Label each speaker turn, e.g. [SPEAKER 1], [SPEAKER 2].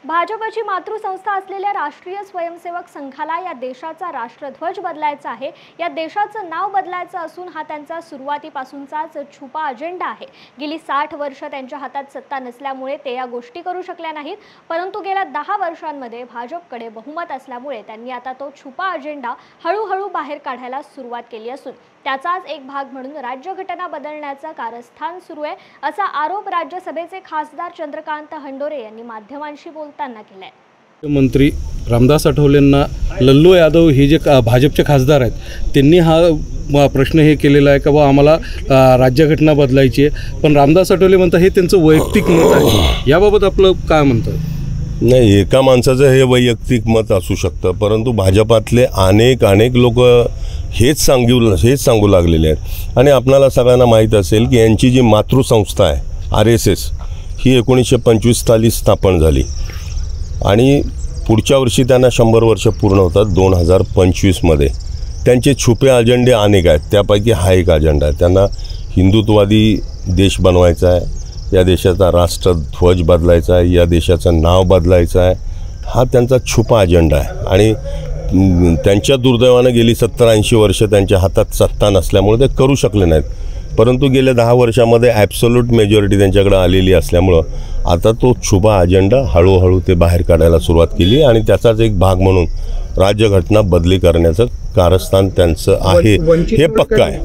[SPEAKER 1] भाजपची मातृसंस्था असलेल्या राष्ट्रीय स्वयंसेवक संघाला या देशाचा राष्ट्रध्वज बदलायचा आहे। या देशाचं नाव बदलायचं असून हा त्यांचा सुरुवातीपासूनचाच छुपा अजेंडा आहे। गेली 60 वर्ष त्यांच्या हातात सत्ता नसल्यामुळे ते या गोष्टी करू शकल्या नाहीत, परंतु गेल्या 10 वर्षांमध्ये भाजपकडे बहुमत असल्यामुळे त्यांनी आता तो छुपा अजेंडा हळूहळू बाहेर काढायला सुरुवात केली असून त्याचाच एक भाग म्हणून राज्यघटना बदलण्याचं कारस्थान सुरू आहे, असा आरोप राज्यसभेचे खासदार चंद्रकांत हंडोरे यांनी माध्यमांशी बोलताना केलाय।
[SPEAKER 2] मंत्री रामदास आठवलेंना लल्लू यादव हे जे भाजपचे खासदार आहेत त्यांनी हा प्रश्न हे केलेला आहे का बा आम्हाला राज्यघटना बदलायची आहे, पण रामदास आठवले म्हणतात हे त्यांचं वैयक्तिक मत आहे। याबाबत आपलं काय म्हणतात?
[SPEAKER 3] नाही, एका माणसाचं हे वैयक्तिक मत असू शकतं, परंतु भाजपातले अनेक लोक हेच सांगू लागलेले आहेत। आणि आपल्याला सगळ्यांना माहीत असेल की यांची जी मातृसंस्था आहे RSS ही 1925 साली स्थापन झाली आणि पुढच्या वर्षी त्यांना 100 वर्ष पूर्ण होतात 2025मध्ये। त्यांचे छुपे अजेंडे अनेक आहेत, त्यापैकी हा एक अजेंडा आहे। त्यांना हिंदुत्ववादी देश बनवायचा आहे, या देशाचा राष्ट्रध्वज बदलायचा आहे, या देशाचं नाव बदलायचं आहे, हा त्यांचा छुपा अजेंडा आहे। आणि त्यांच्या दुर्दैवानं गेली 70-80 वर्ष त्यांच्या हातात सत्ता नसल्यामुळे ते करू शकले नाहीत, परंतु गेल्या 10 वर्षामध्ये ॲब्सोल्यूट मेजॉरिटी त्यांच्याकडे आलेली असल्यामुळं आता तो छुपा अजेंडा हळूहळू ते बाहेर काढायला सुरुवात केली आणि त्याचाच एक भाग म्हणून राज्यघटना बदली करण्याचं कारस्थान त्यांचं आहे, हे पक्का आहे।